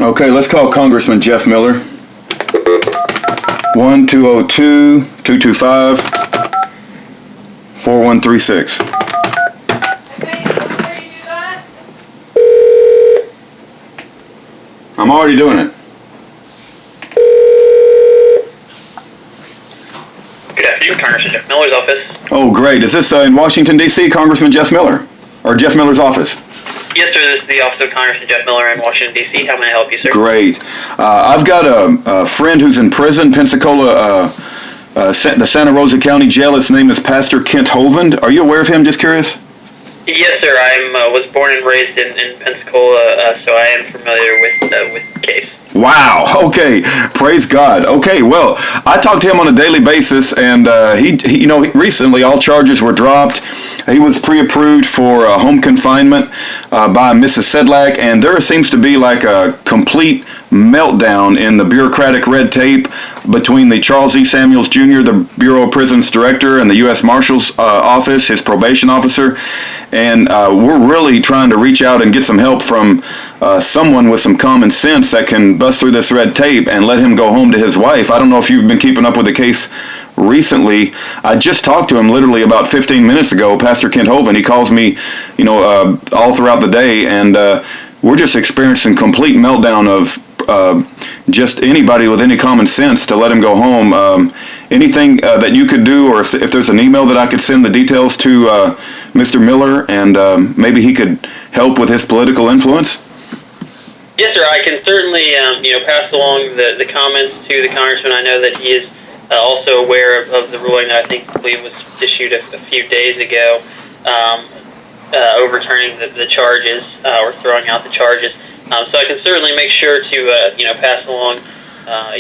Okay, let's call Congressman Jeff Miller. 1-202-225-4136. I'm already doing it. Good afternoon, Congressman Jeff Miller's office. Oh, great. Is this in Washington, D.C., Congressman Jeff Miller? Or Jeff Miller's office? Yes, sir. This is the office of Congressman Jeff Miller in Washington, D.C. How may I help you, sir? Great. I've got a friend who's in prison, Pensacola, the Santa Rosa County Jail. His name is Pastor Kent Hovind. Are you aware of him? Just curious. Yes, sir. I was born and raised in Pensacola, so I am familiar with the case. Wow. Okay. Praise God. Okay. Well, I talk to him on a daily basis, and he recently all charges were dropped. He was pre-approved for home confinement by Mrs. Sedlak, and there seems to be like a complete meltdown in the bureaucratic red tape between the Charles E. Samuels Jr., the Bureau of Prisons Director, and the U.S. Marshal's office, his probation officer. And we're really trying to reach out and get some help from someone with some common sense that can bust through this red tape and let him go home to his wife. I don't know if you've been keeping up with the case recently. I just talked to him literally about 15 minutes ago, Pastor Kent Hovind. He calls me, all throughout the day, and we're just experiencing complete meltdown of just anybody with any common sense to let him go home. Anything that you could do, or if there's an email that I could send the details to Mr. Miller, and maybe he could help with his political influence? Yes, sir. I can certainly pass along the comments to the congressman. I know that he is also aware of the ruling that I believe was issued a few days ago, overturning the charges or throwing out the charges. So I can certainly make sure to pass along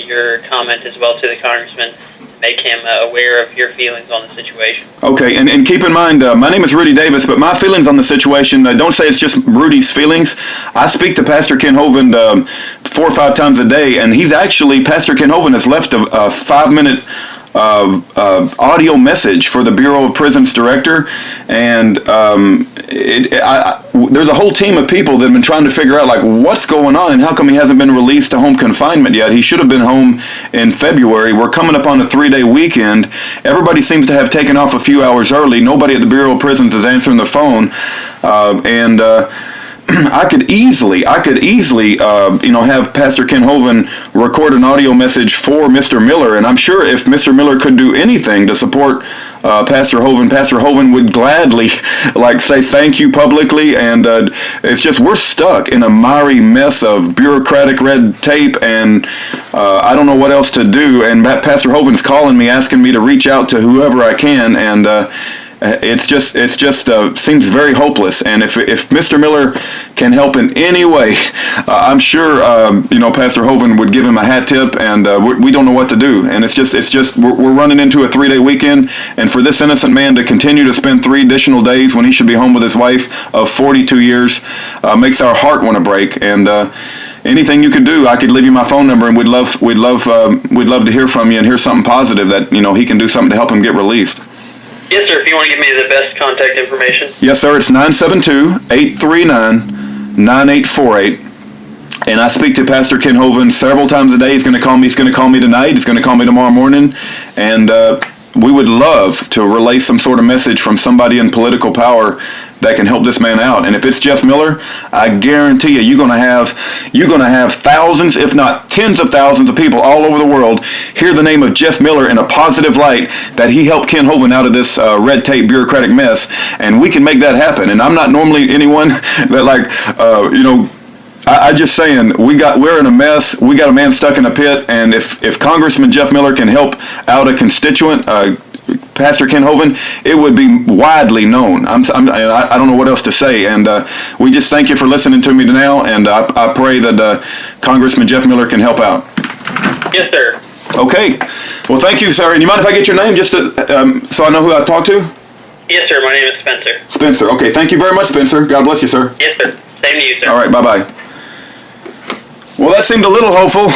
your comment as well to the congressman, to make him aware of your feelings on the situation. Okay, and keep in mind, my name is Rudy Davis, but my feelings on the situation, don't say it's just Rudy's feelings. I speak to Pastor Ken Hovind 4 or 5 times a day, and Pastor Ken Hovind has left a 5-minute audio message for the Bureau of Prisons Director, and there's a whole team of people that have been trying to figure out what's going on and how come he hasn't been released to home confinement yet. He should have been home in February. We're coming up on a 3-day weekend. Everybody seems to have taken off a few hours early. Nobody at the Bureau of Prisons is answering the phone, and I could easily, have Pastor Ken Hovind record an audio message for Mr. Miller, and I'm sure if Mr. Miller could do anything to support Pastor Hovind would gladly say thank you publicly. And it's just, we're stuck in a miry mess of bureaucratic red tape, and I don't know what else to do. And Pastor Hovind's calling me, asking me to reach out to whoever I can, and it's just seems very hopeless. And if Mr. Miller can help in any way, I'm sure Pastor Hovind would give him a hat tip, and we don't know what to do. And it's just we're running into a 3-day weekend, and for this innocent man to continue to spend 3 additional days when he should be home with his wife of 42 years makes our heart want to break. And anything you could do, I could leave you my phone number, and we'd love to hear from you and hear something positive that he can do something to help him get released. Yes, sir. If you want to give me the best contact information. Yes, sir. It's 972-839-9848. And I speak to Pastor Ken Hovind several times a day. He's going to call me. He's going to call me tonight. He's going to call me tomorrow morning. And we would love to relay some sort of message from somebody in political power that can help this man out. And if it's Jeff Miller, I guarantee you're going to have thousands, if not tens of thousands of people all over the world hear the name of Jeff Miller in a positive light, that he helped Ken Hovind out of this red tape bureaucratic mess, and we can make that happen. And I'm not normally anyone that I just saying, we're in a mess. We got a man stuck in a pit, and if Congressman Jeff Miller can help out a constituent, Pastor Ken Hovind, it would be widely known. I don't know what else to say, and we just thank you for listening to me now, and I pray that Congressman Jeff Miller can help out. Yes, sir. Okay. Well, thank you, sir. And you mind if I get your name just to, so I know who I talked to? Yes, sir. My name is Spencer. Spencer. Okay. Thank you very much, Spencer. God bless you, sir. Yes, sir. Same to you, sir. All right. Bye-bye. Well, that seemed a little hopeful,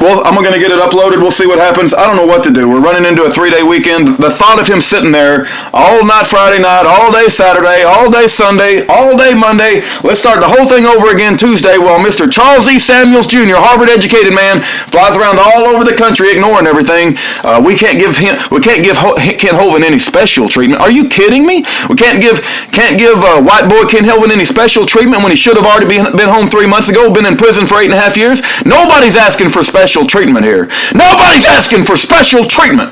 Well, I'm going to get it uploaded. We'll see what happens. I don't know what to do. We're running into a 3-day weekend. The thought of him sitting there all night Friday night, all day Saturday, all day Sunday, all day Monday. Let's start the whole thing over again Tuesday while Mr. Charles E. Samuels Jr., Harvard-educated man, flies around all over the country ignoring everything. We can't give Kent Hovnd any special treatment. Are you kidding me? We can't give white boy Kent Hovnd any special treatment when he should have already been home 3 months ago, been in prison for 8.5 years. Nobody's asking for special treatment here. Nobody's asking for special treatment.